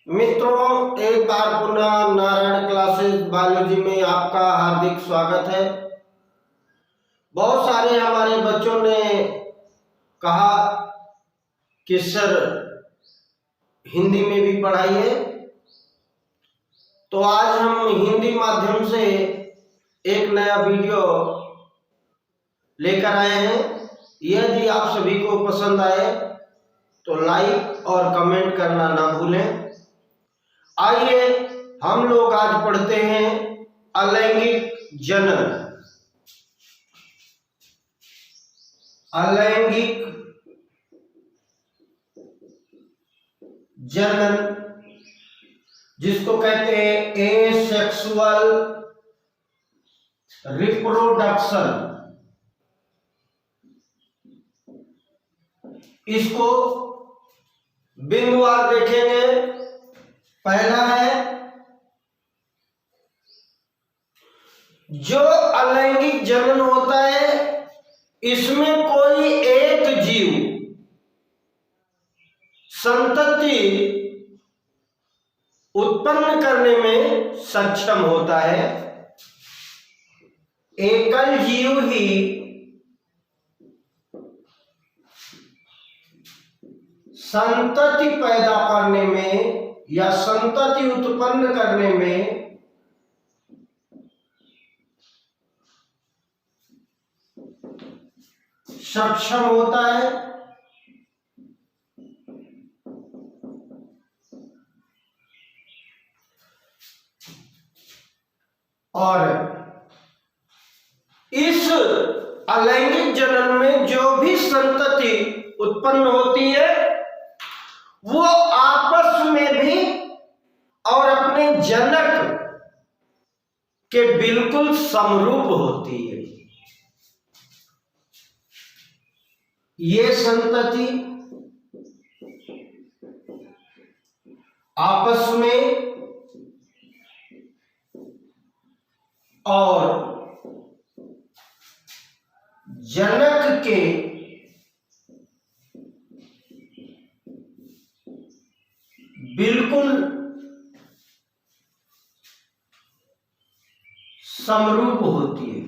मित्रों, एक बार पुनः नारायण क्लासेस बायोलॉजी में आपका हार्दिक स्वागत है। बहुत सारे हमारे बच्चों ने कहा कि सर हिंदी में भी पढ़ाइए, तो आज हम हिंदी माध्यम से एक नया वीडियो लेकर आए हैं। यदि आप सभी को पसंद आए तो लाइक और कमेंट करना ना भूलें। आइए हम लोग आज पढ़ते हैं अलैंगिक जनन। अलैंगिक जनन जिसको कहते हैं एसेक्सुअल रिप्रोडक्शन, इसको बिंदुवार देखेंगे। पहला है जो अलैंगिक जनन होता है, इसमें कोई एक जीव संतति उत्पन्न करने में सक्षम होता है। एकल जीव ही संतति पैदा करने में या संतति उत्पन्न करने में सक्षम होता है। और इस अलैंगिक जनन में जो भी संतति उत्पन्न होती है वो आपस में भी और अपने जनक के बिल्कुल समरूप होती है। ये संतति आपस में और जनक के बिल्कुल समरूप होती है।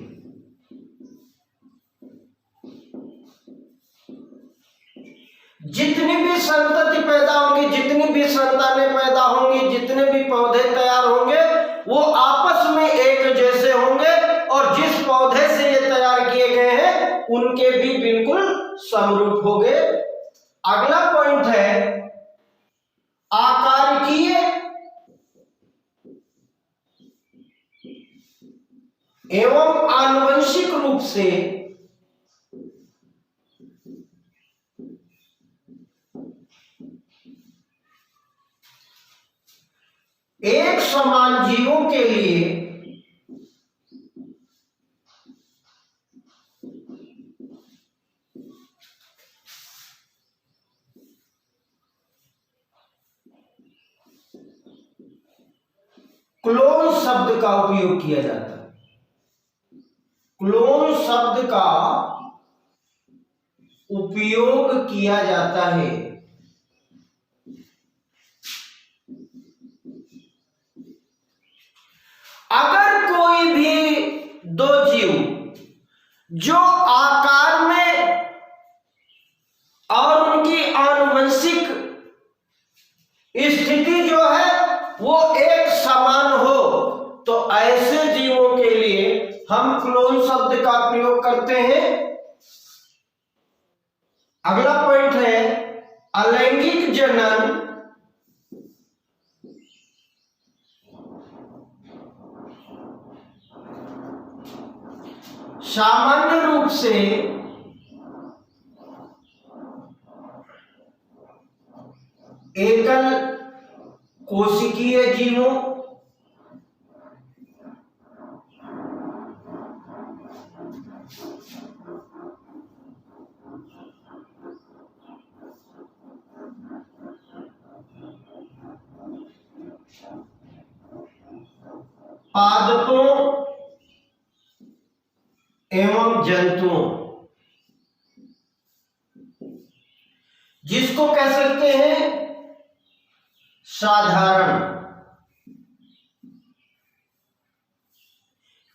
जितनी भी संतति पैदा होंगी, जितनी भी संतानें पैदा होंगी, जितने भी पौधे तैयार होंगे, वो आपस में एक जैसे होंगे और जिस पौधे से ये तैयार किए गए हैं उनके भी बिल्कुल समरूप होंगे। अगला पॉइंट है आकारिकीय एवं आनुवंशिक रूप से एक समान जीवों के लिए क्लोन शब्द का उपयोग किया जाता है। क्लोन शब्द का उपयोग किया जाता है। अगर कोई भी दो जीव जो आकार में और उनकी आनुवंशिक स्थिति जो है वो एक समान हो, तो ऐसे जीवों के लिए हम क्लोन शब्द का प्रयोग करते हैं। अगला पॉइंट है अलैंगिक जनन सामान्य रूप से एकल कोशिकीय जीवों पादपों एवं जंतुओं, जिसको कह सकते हैं साधारण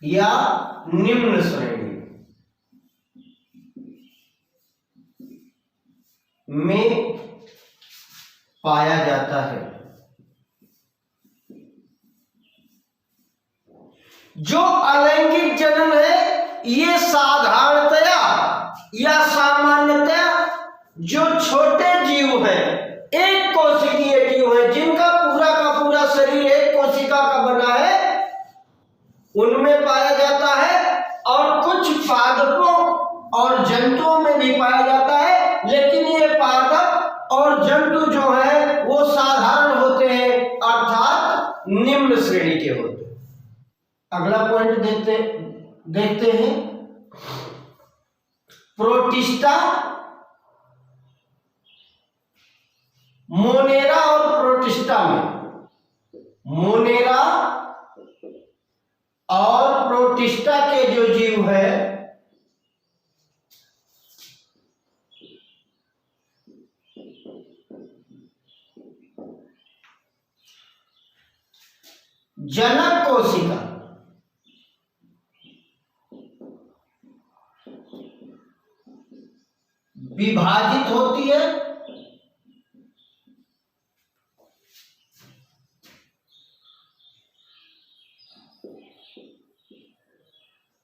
या निम्न श्रेणी में पाया जाता है। जो अलैंगिक जनन है ये साधारणतया या सामान्यतया जो छोटे जीव हैं, एक कोशिकीय जीव हैं, जिनका पूरा का पूरा शरीर एक कोशिका का बना है, उनमें पाया जाता है। और कुछ पादपों और जंतुओं में भी पाया जाता है, लेकिन ये पादप और जंतु जो है वो साधारण होते हैं, अर्थात निम्न श्रेणी के होते हैं। अगला पॉइंट देखते हैं। प्रोटिस्टा, मोनेरा और प्रोटिस्टा में, मोनेरा और प्रोटिस्टा के जो जीव है जनक कोशिका विभाजित होती है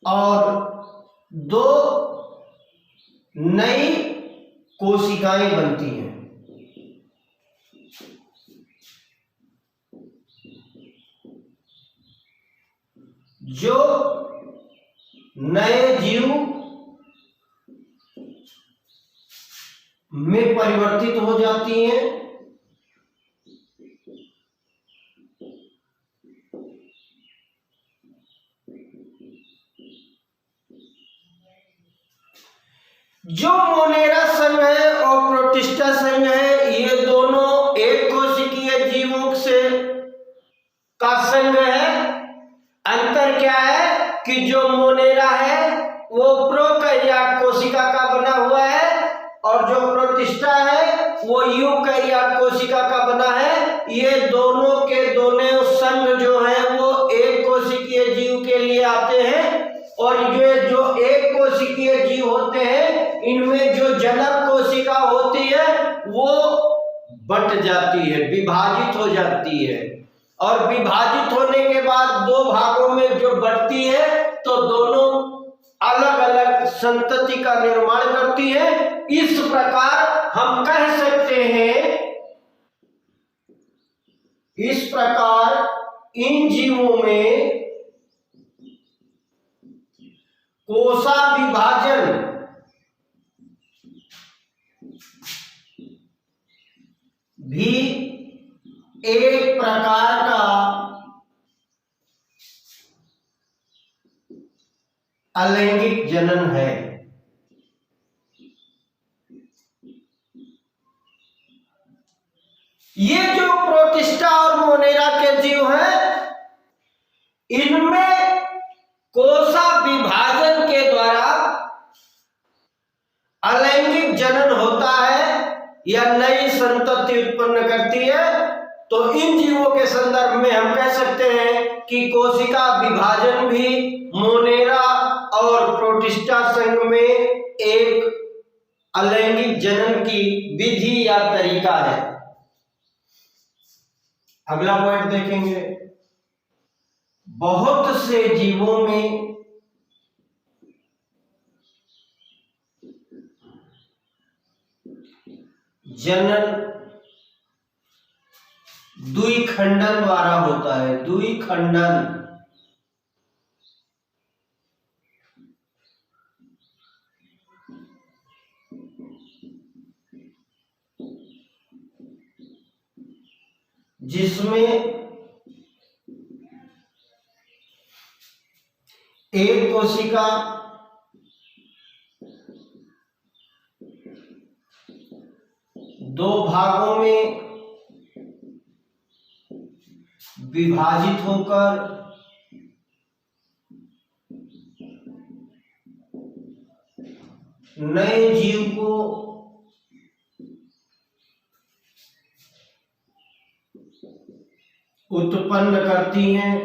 और दो नई कोशिकाएं बनती हैं। जो नए जीव में परिवर्तित हो जाती हैं। जो मोनेरा संघ है और प्रोटिस्टा संघ है, ये दोनों एक कोशिकीय जीवों से का संघ है। अंतर क्या है कि जो मोनेरा है वो प्रोकैरियोट कोशिका का बना हुआ है और जो प्रोटिस्टा है वो यूकैरियोट कोशिका का बना है। ये दोनों के दोनों संघ जो है वो एक कोशिकीय जीव के लिए आते हैं। और ये जो एक कोशिकीय जीव होते हैं, इनमें जो जनक कोशिका होती है वो बट जाती है, विभाजित हो जाती है। और विभाजित होने के बाद दो भागों में जो बढ़ती है तो दोनों अलग अलग संतति का निर्माण करती है। इस प्रकार हम कह सकते हैं, इस प्रकार इन जीवों में कोशा विभाजन भी एक प्रकार का अलैंगिक जनन है। ये जो प्रोटिस्टा और मोनेरा के जीव हैं, इनमें कोशा विभाजन के द्वारा अलैंगिक जनन होता है या नई संतति उत्पन्न करती है। तो इन जीवों के संदर्भ में हम कह सकते हैं कि कोशिका विभाजन भी मोनेरा और प्रोटिस्टा संघ में एक अलैंगिक जनन की विधि या तरीका है। अगला पॉइंट देखेंगे। बहुत से जीवों में जनन द्विखंडन द्वारा होता है। द्विखंडन जिसमें एक कोशिका दो भागों में विभाजित होकर नए जीव को उत्पन्न करती हैं।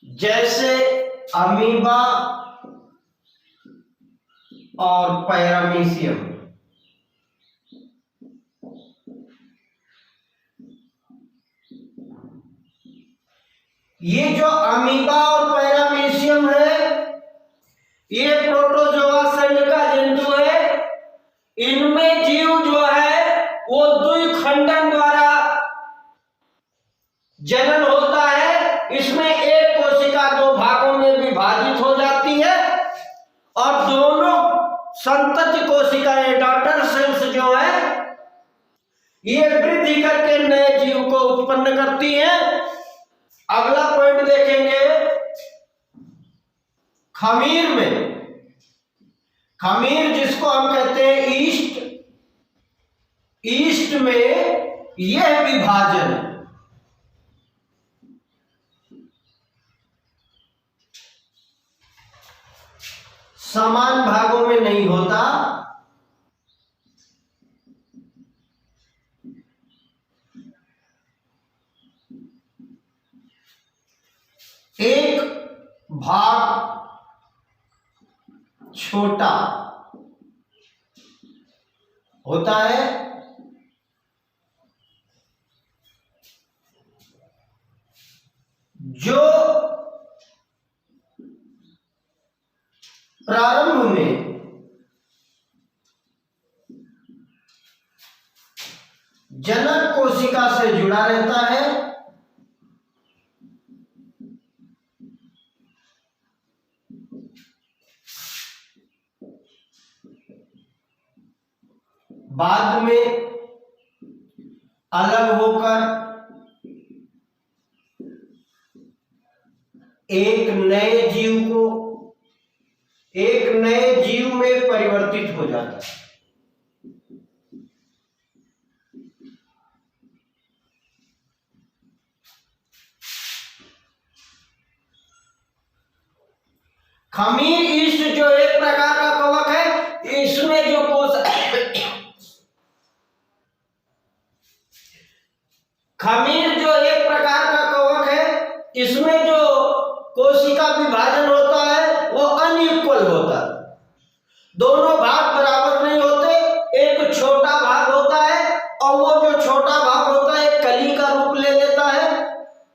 जैसे अमीबा और पैरामीशियम। ये जो अमीबा और पैरामीशियम है, ये प्रोटोजोआ संघ का जंतु है। इनमें जीव जो है वो द्विखंडन द्वारा जनन होता है। इसमें एक कोशिका दो भागों में विभाजित हो जाती है और दोनों संतति कोशिकाएं, डॉटर सेल्स जो है, ये वृद्धि करके नए जीव को उत्पन्न करती हैं। अगला पॉइंट देखेंगे खमीर में। खमीर जिसको हम कहते हैं ईस्ट, ईस्ट में यह विभाजन समान भागों में नहीं होता। एक भाग छोटा होता है, जो प्रारंभ में जनक कोशिका से जुड़ा रहता है। बाद में अलग होकर एक नए जीव में परिवर्तित हो जाता है। खमीर ईस्ट जो एक प्रकार का कवक है, इसमें जो खमीर जो एक प्रकार का कवक है, इसमें जो कोशिका विभाजन होता है वो अनइक्वल होता है। दोनों भाग बराबर नहीं होते। एक छोटा भाग होता है और वो जो छोटा भाग होता है कली का रूप ले लेता है,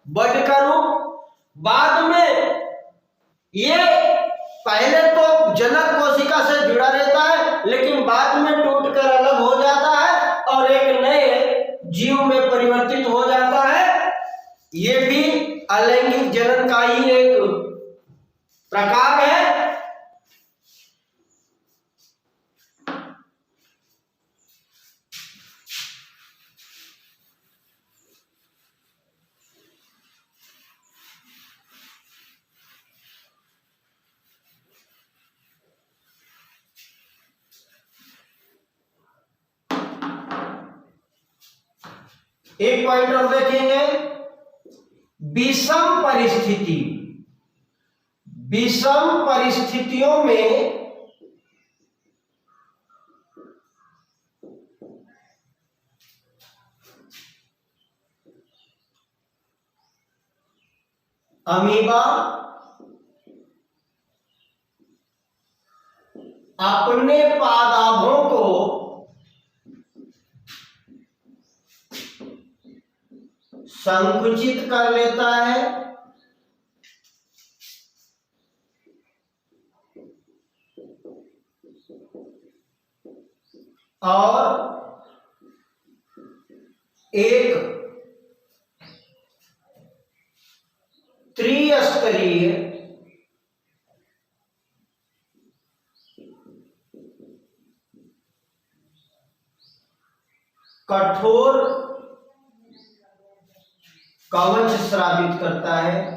बड का रूप। बाद में ये पहले तो जनक कोशिका से जुड़ा रहता है, लेकिन बाद में टूटकर अलग हो जाता है और एक नए जीव में परिवर्तित हो जाता है। ये भी अलैंगिक जनन का ही एक प्रकार है। एक पॉइंट और देखेंगे, विषम परिस्थिति। विषम परिस्थितियों में अमीबा अपने पादाभों को संकुचित कर लेता है और एक त्रिस्तरीय कठोर कवच स्रावित करता है।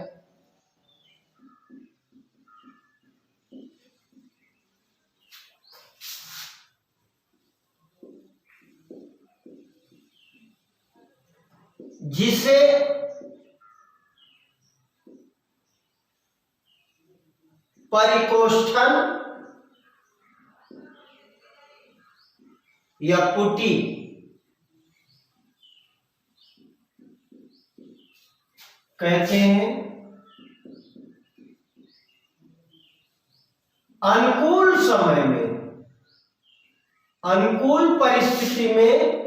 जिसे परिकोष्ठन या पुटी कहते हैं। अनुकूल समय में, अनुकूल परिस्थिति में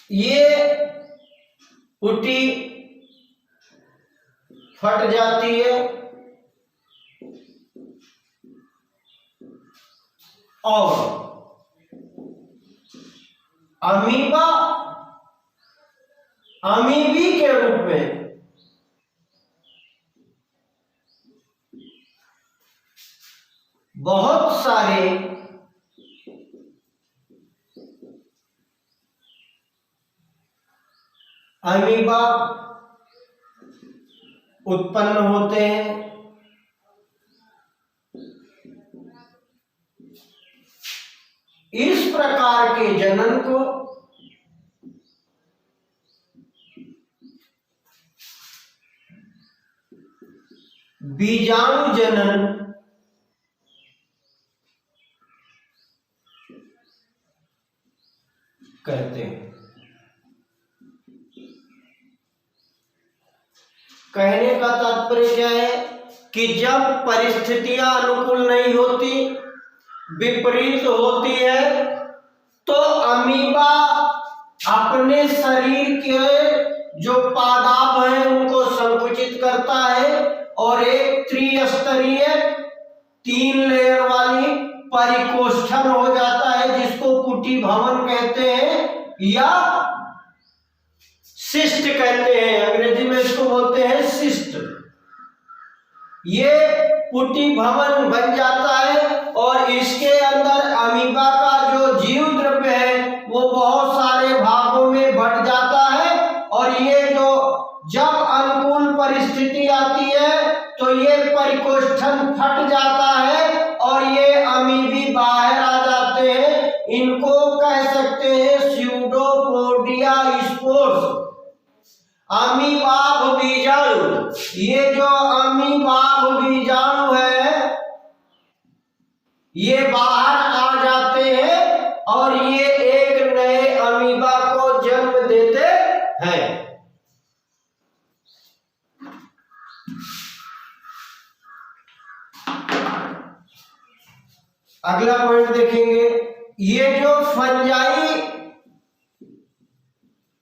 ये पुटी फट जाती है और अमीबा, अमीबी के रूप में बहुत सारे अमीबा उत्पन्न होते हैं। इस प्रकार के जनन को बीजाणु जनन कहते हैं। कहने का तात्पर्य क्या है कि जब परिस्थितियां अनुकूल नहीं होती, विपरीत होती है, तो अमीबा अपने शरीर के जो पादाप है उनको संकुचित करता है और एक त्रिस्तरीय 3 लेयर वाली परिकोष्ठन हो जाता है, जिसको पुटी भवन कहते हैं या सिस्ट कहते हैं। अंग्रेजी में इसको बोलते हैं सिस्ट। ये पुटी भवन बन जाता है और इसके अंदर अमीबा का जो जीव द्रव्य है वो बहुत सारे भागों में बंट जाता है और ये जो जब अनुकूल परिस्थिति आती है तो ये परिकोष्ठन फट जाता है और ये अमीबी बाहर आ जाते हैं। इनको कह सकते हैं स्यूडोपोडिया स्पोर्स, अमीबाभ बीजाणु। ये जो अमीबाभ बीजाणु है ये बाहर आ जाते हैं और ये एक नए अमीबा को जन्म देते हैं। अगला पॉइंट देखेंगे। ये जो फंजाई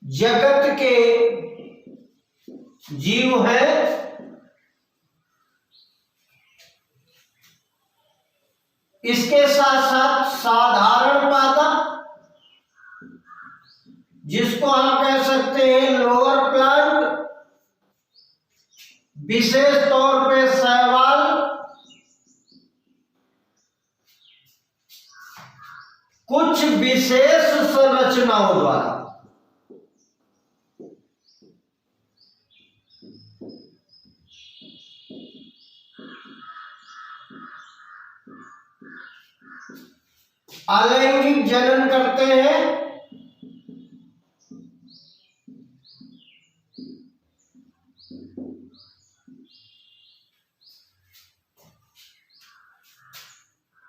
जगत के जीव है इसके साथ साथ साधारण पादप, जिसको हम कह सकते हैं लोअर प्लांट, विशेष तौर पे शैवाल, कुछ विशेष संरचनाओं द्वारा अलैंगिक जनन करते हैं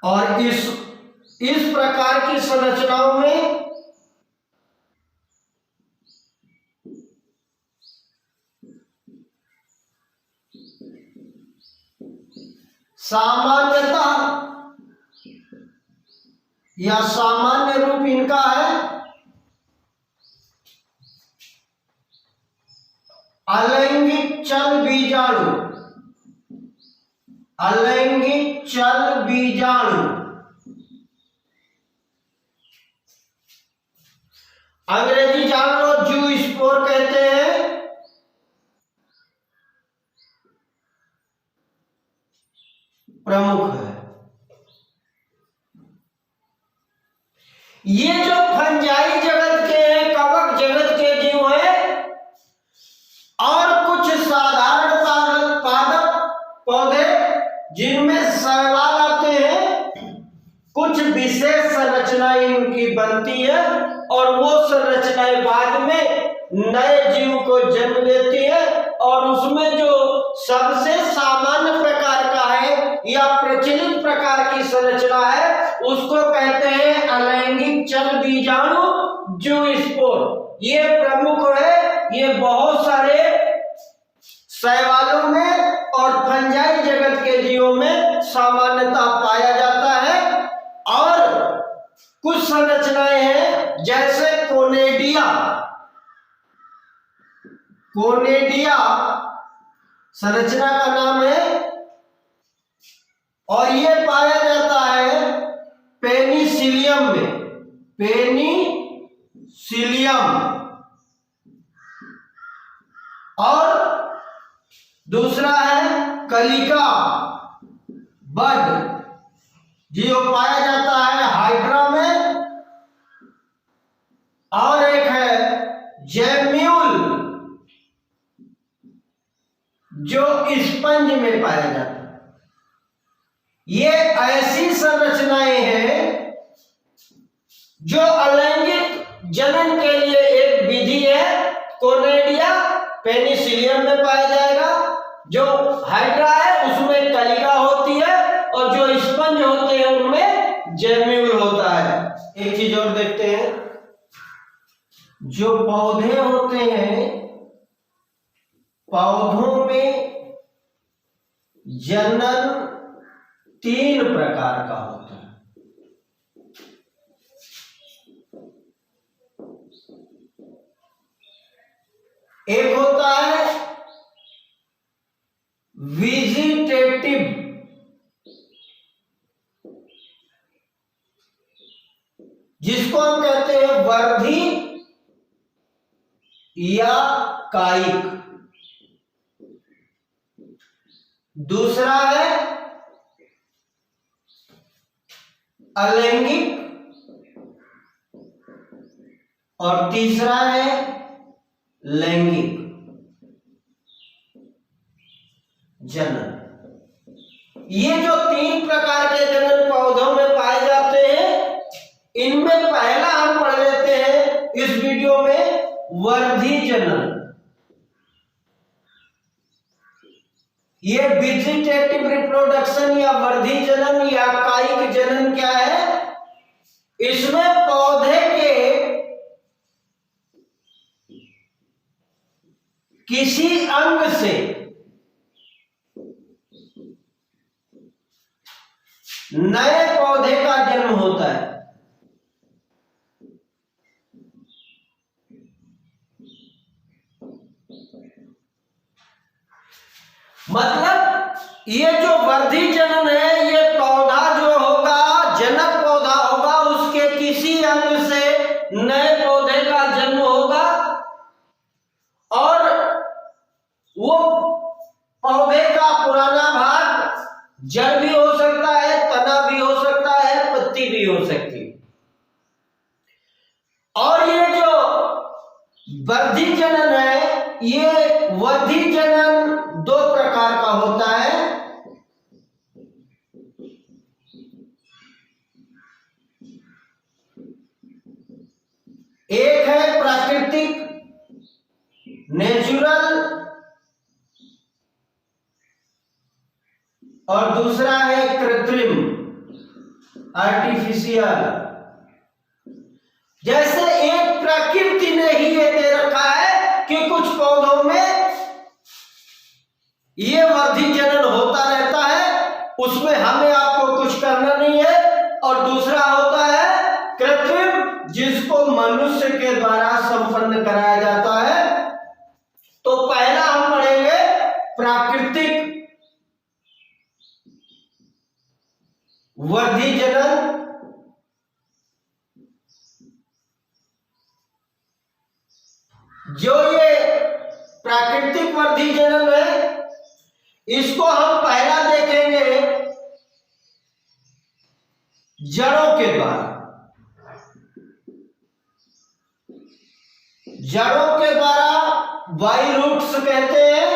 और इस प्रकार की संरचनाओं में सामान्यता या सामान्य रूप इनका है अलैंगिक चल बीजाणु। अलैंगिक चल बीजाणु अंग्रेजी जान लो जू स्पोर कहते हैं। प्रमुख है ये जो फंजाई जगत के हैं, कवक जगत के जीव हैं और कुछ साधारण पादप पौधे जिनमें शैवाल आते हैं, कुछ विशेष संरचनाएं उनकी बनती है और वो संरचनाएं बाद में नए जीव को जन्म देती है और उसमें जो सबसे सामान्य संरचना है उसको कहते हैं अलैंगिक चल बीजाणु जूस्पोर। ये प्रमुख है, ये बहुत सारे शैवालों में और फंजाई जगत के जीवों में सामान्यतः पाया जाता है। और कुछ संरचनाएं हैं जैसे कोनेडिया, कोनेडिया संरचना का नाम है, और ये पाया जाता है पेनिसिलियम में, पेनिसिलियम। और दूसरा है कलिका बड, जो पाया जाता है हाइड्रा में। और एक है जेम्यूल, जो स्पंज में पाया जाता है। ये ऐसी संरचनाएं हैं जो अलैंगिक जनन के लिए एक विधि है। कोनेडिया पेनिसिलियम में पाया जाएगा, जो हाइड्रा है उसमें कलिका होती है, और जो स्पंज होते हैं उनमें जेम्यूल होता है। एक चीज और देखते हैं, जो पौधे होते हैं, पौधों में जनन 3 प्रकार का होता है। एक होता है वेजिटेटिव, जिसको हम कहते हैं वर्धी या कायिक। दूसरा है अलैंगिक, और तीसरा है लैंगिक जनन। ये जो 3 प्रकार के जनन पौधों में पाए जाते हैं, इनमें पहला हम पढ़ लेते हैं इस वीडियो में वर्धी जनन। ये वेजिटेटिव रिप्रोडक्शन या वर्धी जनन या कायिक जनन क्या है? इसमें पौधे के किसी अंग से नए पौधे का जन्म होता है। मतलब ये जो वर्धी जनन है, ये पौधा जो होगा, जनक पौधा होगा, उसके किसी अंग से नए पौधे का जन्म होगा, और वो पौधे का पुराना भाग जड़ भी हो सकता है, तना भी हो सकता है, पत्ती भी हो सकती है। और ये जो वर्धी जनन है, ये वर्धी जनन 2 प्रकार का होता है। एक है प्राकृतिक नेचुरल, और दूसरा है कृत्रिम आर्टिफिशियल। जैसे एक प्रकृति ने ही ये दे रखा है कि कुछ पौधों में ये वर्धी जनन होता रहता है, उसमें हमें आपको कुछ करना नहीं है। और दूसरा होता है कृत्रिम, जिसको मनुष्य के द्वारा संपन्न कराया जाता है। तो पहला हम पढ़ेंगे प्राकृतिक वर्धी जनन। जो ये प्राकृतिक वर्धी जनन है, इसको हम पहला देखेंगे जड़ों के द्वारा। जड़ों के द्वारा बाई रूट्स कहते हैं,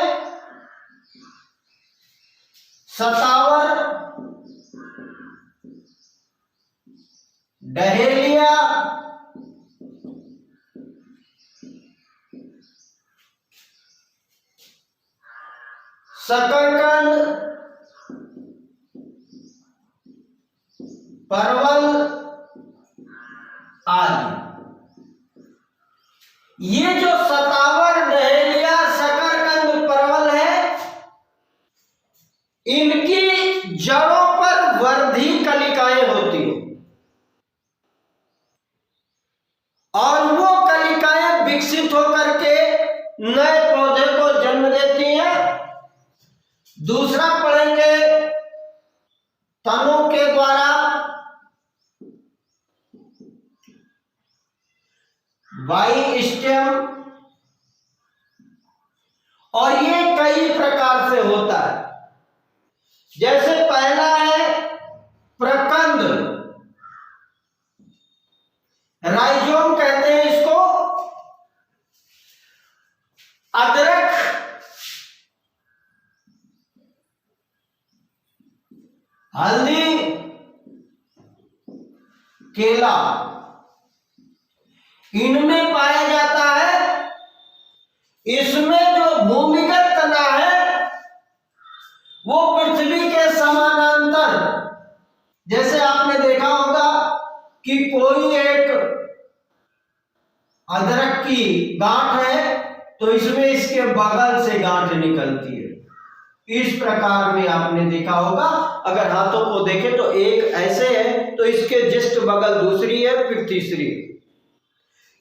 सतावर, डहेलिया, शकरकंद, परवल आदि। ये जो सतावर, डहेलिया, शकरकंद, परवल है, इनकी जड़ों पर वर्धी कलिकाएं होती हैं और वो कलिकाएं विकसित होकर के नए पौधे को जन्म देती हैं। दूसरा पढ़ेंगे तनों के द्वारा वाई स्टेम, और ये कई प्रकार से होता है। जैसे पहला है प्रकंद, राइजोम कहते हैं इसको। अदरक, हल्दी, केला, इनमें पाया जाता है। इसमें जो भूमिगत तना है वो पृथ्वी के समानांतर, जैसे आपने देखा होगा कि कोई एक अदरक की गांठ है तो इसमें इसके बगल से गांठ निकलती है, इस प्रकार में आपने देखा होगा। अगर हाथों को देखें तो एक ऐसे है तो इसके जस्ट बगल दूसरी है, फिर तीसरी है।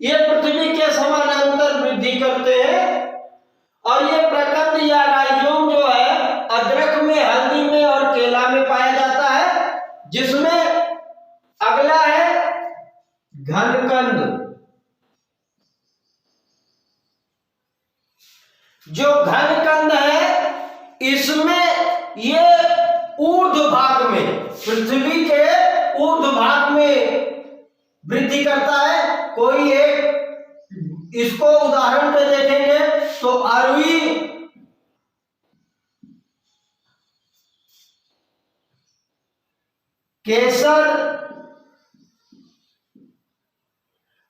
ये पृथ्वी के समानांतर वृद्धि करते हैं। और ये प्रकंद या राइजोम जो है अदरक में, हल्दी में और केला में पाया जाता है। जिसमें अगला है घनकंद। जो घनकंद है इसमें ये ऊर्ध्व भाग में, पृथ्वी के ऊर्ध्व भाग में वृद्धि करता है। कोई एक, इसको उदाहरण पे देखेंगे तो अरवी, केसर,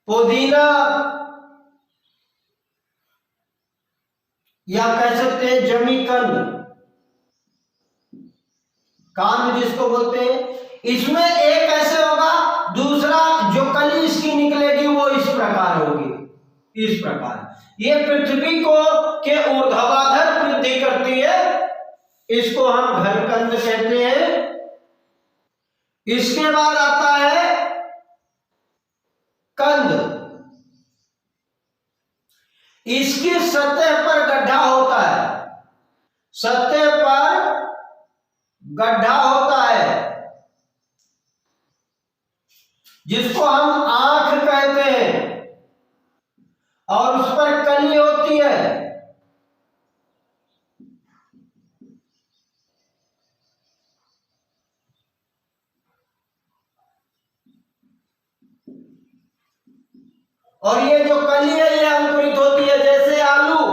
पुदीना, या कह सकते हैं जमीकंद, कांद जिसको बोलते हैं। इसमें एक ऐसे होगा, दूसरा जो कली इसकी निकलेगी वो इस प्रकार होगी, इस प्रकार। ये पृथ्वी को के ऊर्ध्वाधर वृद्धि करती है, इसको हम घनकंद कहते हैं। इसके बाद आता है कंद। इसकी सतह पर गड्ढा होता है, सतह पर गड्ढा होता है जिसको हम आंख कहते हैं, और उस पर कली होती है। और ये जो कली है ये अंकुरित होती है। जैसे आलू,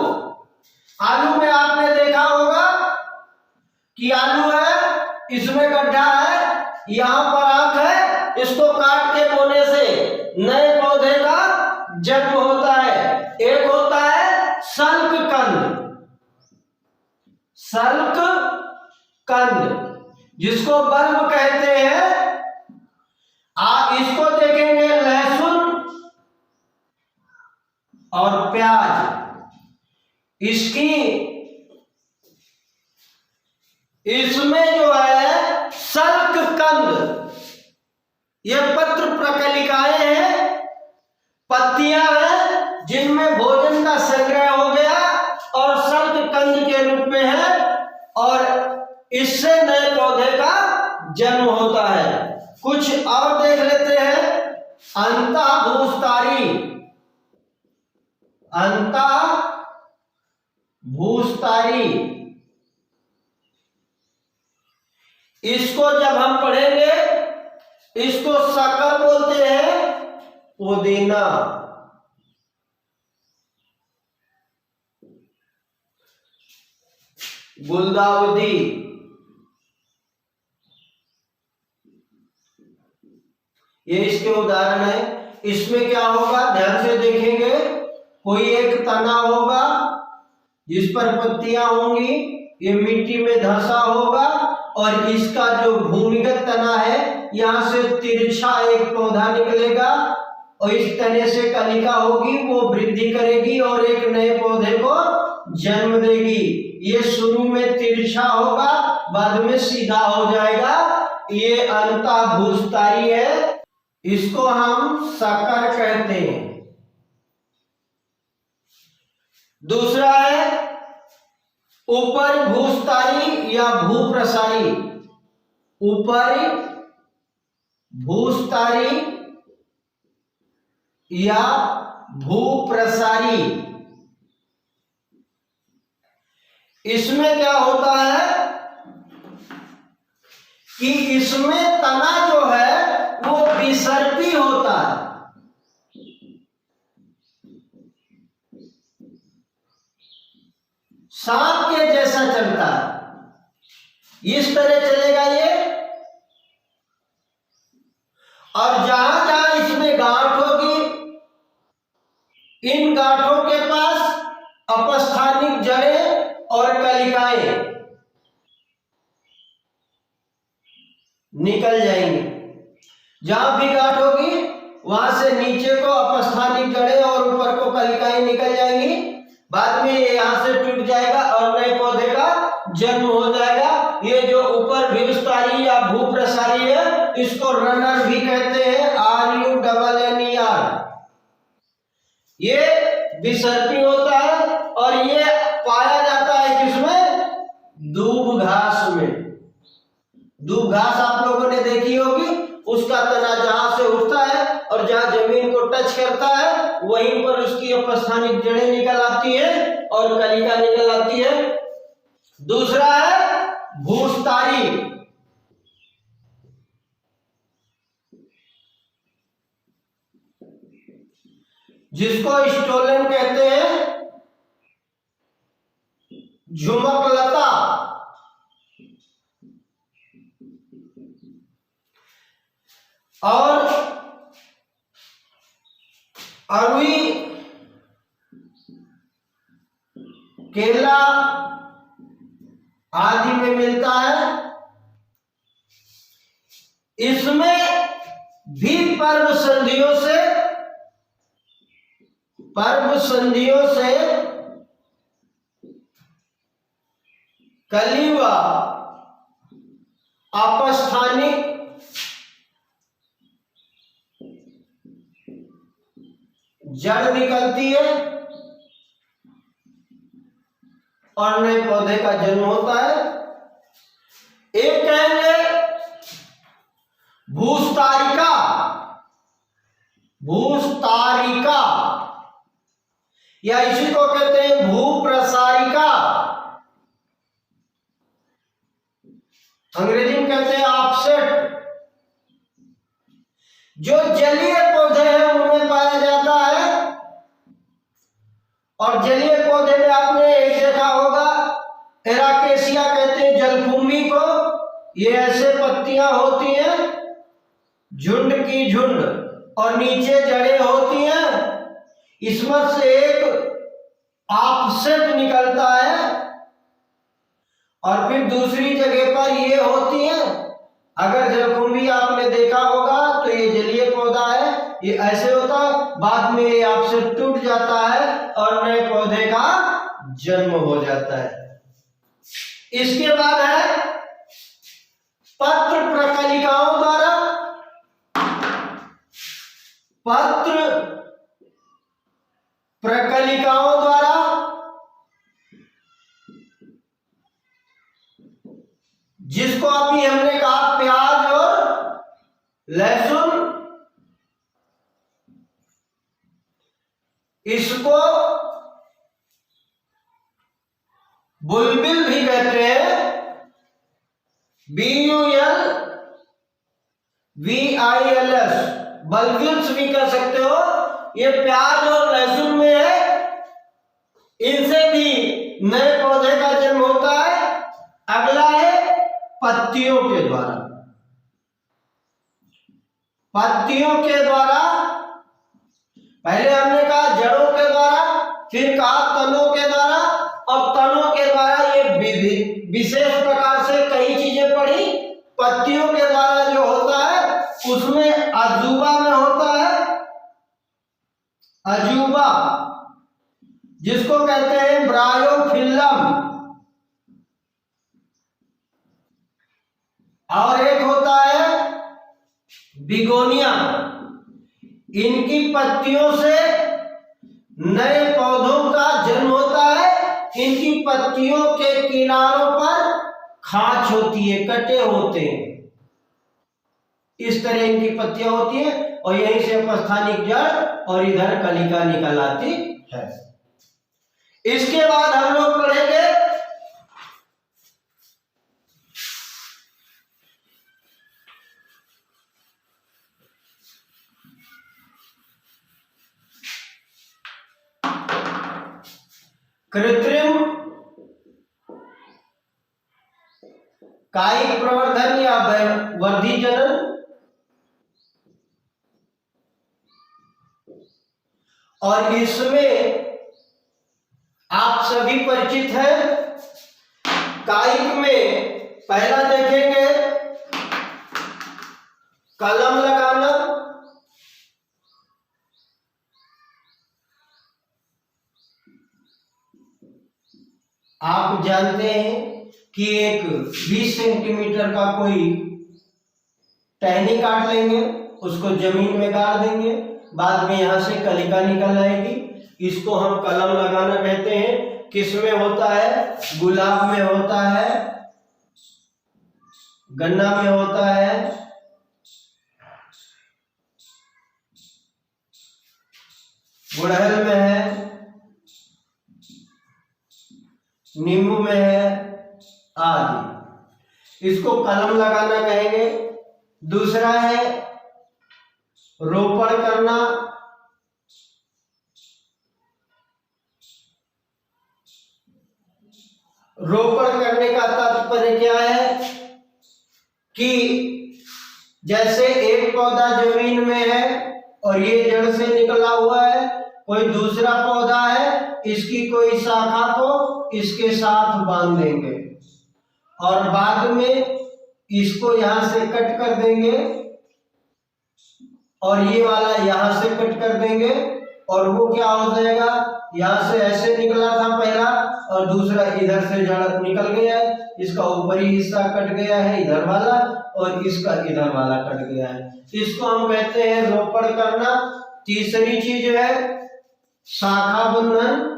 आलू में आपने देखा होगा कि आलू है, इसमें गड्ढा है, यहां पर आंख है, इसको काट के बोने से नए पौधे का जन्म होता है। एक होता है सल्क कंद, सल्क कंद जिसको बल्ब कहते हैं। इसको देखेंगे लहसुन और प्याज, इसकी, इसमें जो है सल्क कंद, ये पत्र प्रकलिकाएं हैं, पत्तियां हैं जिनमें भोजन का संग्रह हो गया और सल्क कंद के रूप में है, और इससे नए पौधे का जन्म होता है। कुछ और देख लेते हैं। अंतःभूस्तारी, अंतःभूस्तारी, इसको जब हम पढ़ेंगे इसको शक्कर बोलते हैं। पुदीना, गुलदाउदी, ये इसके उदाहरण है। इसमें क्या होगा, ध्यान से देखेंगे, कोई एक तना होगा जिस पर पत्तियां होंगी, ये मिट्टी में धंसा होगा और इसका जो भूमिगत तना है यहाँ से तिरछा एक पौधा निकलेगा और इस तने से कलिका होगी, वो वृद्धि करेगी और एक नए पौधे को जन्म देगी। ये शुरू में तिरछा होगा, बाद में सीधा हो जाएगा। ये अंतःभूस्थायी है, इसको हम शकर कहते हैं। दूसरा है ऊपर भूस्थायी या भूप्रसारी। ऊपर भूस्थायी या भूप्रसारी, इसमें क्या होता है कि इसमें तना जो है वो विसर्पी होता है। सांप के जैसा चलता है, इस तरह चलेगा ये। और जहां जहां इसमें गांठ होगी, इन गांठों के पास अपस्थानिक जड़ें और कलिकाएं निकल जाएंगी। जहां भी गांठ होगी वहां से नीचे को अपस्थानिक जड़ें और ऊपर को कलिकाएं निकल जाएंगी। बाद में ये यहां से टूट जाएगा और नए पौधे का जन्म हो जाएगा। ये जो ऊपर भूस्थायी या भूप्रसारी है, इसको रनर भी कहते हैं, RUNNER। ये विसर्पी होता है और ये पाया जाता है किसमें? दूब घास में। दूब घास आप लोगों ने देखी होगी, उसका तना जहां से उठता है और जहां जमीन को टच करता है वहीं पर उसकी अपस्थानिक जड़ें निकल आती है और कलिका निकल आती है। दूसरा है भूस्थायी। जिसको स्टोलन कहते हैं, झुमकलता। और अरुई, केला आदि में मिलता है। इसमें भी पर्व संधियों से कली व अपस्थानिक जड़ निकलती है और नए पौधे का जन्म होता है। एक कहेंगे भूस्तारिका। भूस्तारिका या इसी को कहते हैं भूप्रसारिका, अंग्रेजी में कहते हैं ऑफसेट। जो जलीय पौधे हैं उनमें पाया जाता है। और जलीय पौधे में आपने एक देखा होगा, एराकेसिया कहते हैं जलकुंभी को। ये ऐसे पत्तियां होती हैं, झुंड की झुंड, और नीचे जड़ें होती हैं। इसमें से एक ऑफसेट निकलता है और फिर दूसरी जगह पर ये होती हैं। अगर जलकुंभी आपने देखा होगा तो ये जलीय पौधा है, ये ऐसे होता है, बाद में ये ऑफसेट टूट जाता है और नए पौधे का जन्म हो जाता है। इसके बाद है पत्र प्रकलिकाओं द्वारा। पत्र प्रकलिकाओं द्वारा जिसको अभी हमने कहा प्याज और लहसुन, इसको बुलबिल भी कहते हैं, BULVILS, बल्ब्यूल्स भी कह सकते हो। ये प्याज और लहसुन में है, इनसे भी नए पौधे का जन्म होता है। अगला है पत्तियों के द्वारा। पत्तियों के द्वारा, पहले हमने कहा जड़ों के द्वारा, फिर कहा तनों के द्वारा, और तनों के द्वारा ये विशेष प्रकार से कई चीजें पढ़ी जिसको कहते हैं ब्रायोफिल्लम, और एक होता है बिगोनिया। इनकी पत्तियों से नए पौधों का जन्म होता है। इनकी पत्तियों के किनारों पर खांच होती है, कटे होते हैं, इस तरह इनकी पत्तियां होती है, और यहीं से अपस्थानिक जड़ और इधर कलिका निकल आती है। इसके बाद हम लोग पढ़ेंगे कृत्रिम कायिक प्रवर्धन या वर्धी जनन। और इसमें आप सभी परिचित हैं। कायिक में पहला देखेंगे कलम लगाना, आप जानते हैं कि एक 20 सेंटीमीटर का कोई टहनी काट लेंगे, उसको जमीन में गाड़ देंगे, बाद में यहां से कलिका निकल आएगी, इसको हम कलम लगाना कहते हैं। किस में होता है? गुलाब में होता है, गन्ना में होता है, गुड़हल में है, नींबू में है आदि। इसको कलम लगाना कहेंगे। दूसरा है रोपण करना। रोपण करने का तात्पर्य क्या है कि जैसे एक पौधा जमीन में है और ये जड़ से निकला हुआ है, कोई दूसरा पौधा है, इसकी कोई शाखा को इसके साथ बांध देंगे और बाद में इसको यहां से कट कर देंगे और ये वाला यहां से कट कर देंगे, और वो क्या हो जाएगा, यहां से ऐसे निकला था पहला और दूसरा इधर से जड़ निकल गया है, इसका ऊपरी हिस्सा कट गया है इधर वाला और इसका इधर वाला कट गया है, इसको हम कहते हैं रोपण करना। तीसरी चीज है शाखा बंधन।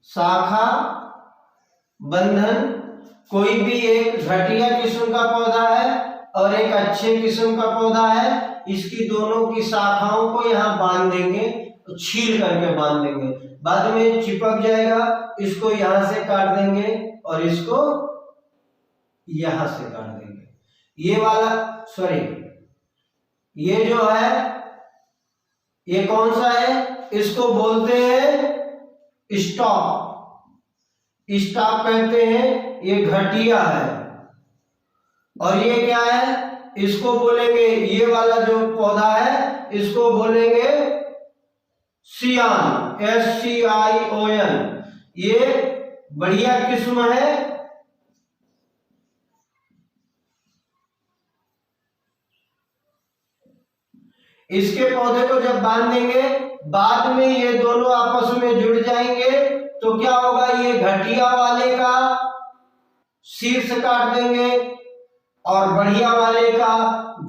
शाखा बंधन, कोई भी एक घटिया किस्म का पौधा है और एक अच्छे किस्म का पौधा है, इसकी दोनों की शाखाओं को यहाँ बांध देंगे, छील करके बांध देंगे, बाद में चिपक जाएगा, इसको यहाँ से काट देंगे और इसको यहाँ से काट देंगे। ये वाला ये जो है ये कौन सा है, इसको बोलते हैं स्टॉक। स्टॉक कहते हैं, ये घटिया है। और ये क्या है, इसको बोलेंगे, ये वाला जो पौधा है इसको बोलेंगे सियान, SCION। ये बढ़िया किस्म है। इसके पौधे को जब बांध देंगे, बाद में ये दोनों आपस में जुड़ जाएंगे, तो क्या होगा, ये घटिया वाले का शीर्ष काट देंगे और बढ़िया वाले का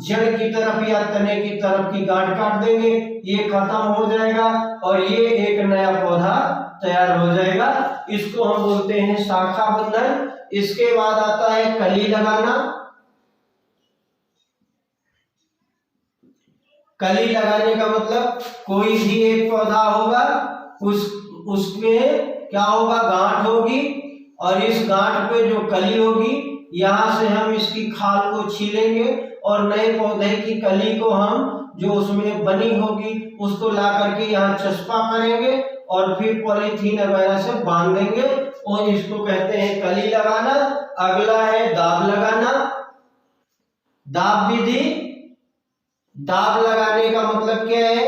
जड़ की तरफ या तने की तरफ की गांठ काट देंगे, ये खत्म हो जाएगा और ये एक नया पौधा तैयार हो जाएगा। इसको हम बोलते हैं शाखा बंधन। इसके बाद आता है कली लगाना। कली लगाने का मतलब कोई भी एक पौधा होगा, उसमें क्या होगा, गांठ होगी और इस गांठ पे जो कली होगी, यहाँ से हम इसकी खाल को छीलेंगे और नए पौधे की कली को हम जो उसमें बनी होगी उसको ला करके यहाँ चस्पा करेंगे और फिर पॉलीथीन वगैरह से बांध देंगे और इसको कहते हैं कली लगाना। अगला है दाब लगाना। दाब विधि। दाब लगाने का मतलब क्या है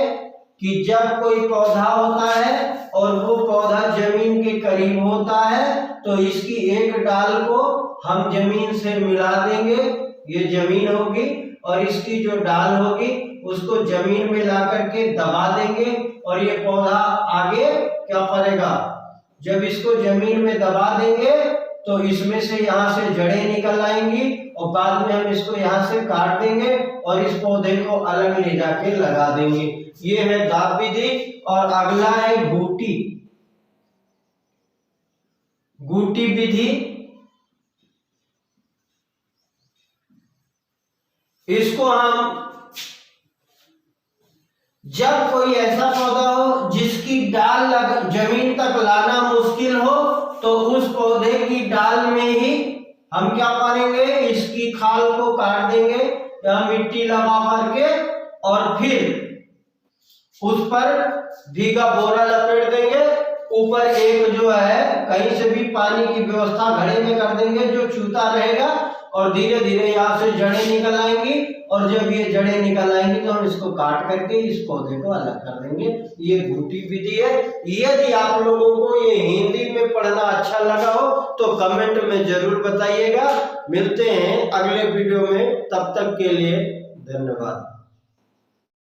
कि जब कोई पौधा होता है और वो पौधा जमीन के करीब होता है तो इसकी एक डाल को हम जमीन से मिला देंगे, ये जमीन होगी, और इसकी जो डाल होगी उसको जमीन में ला करके दबा देंगे और ये पौधा आगे क्या करेगा, जब इसको जमीन में दबा देंगे तो इसमें से यहाँ से जड़ें निकल आएंगी और बाद में हम इसको यहाँ से काट देंगे और इस पौधे को अलग ले जाके लगा देंगे। ये है दाब विधि। और अगला है गूटी विधि। इसको हम जब कोई ऐसा पौधा हो जिसकी डाल जमीन तक लाना मुश्किल हो तो उस पौधे की डाल में ही हम क्या करेंगे, इसकी खाल को काट देंगे या मिट्टी लगा करके और फिर उस पर भीगा बोरा लपेट देंगे, ऊपर एक जो है कहीं से भी पानी की व्यवस्था घड़े में कर देंगे जो चूता रहेगा और धीरे धीरे यहाँ से जड़ें निकल आएंगी और जब ये जड़ें निकल आएंगी तो हम इसको काट करके इस पौधे को अलग कर देंगे। ये गूटी विधि है। यदि आप लोगों को ये हिंदी में पढ़ना अच्छा लगा हो तो कमेंट में जरूर बताइएगा। मिलते हैं अगले वीडियो में, तब तक के लिए धन्यवाद।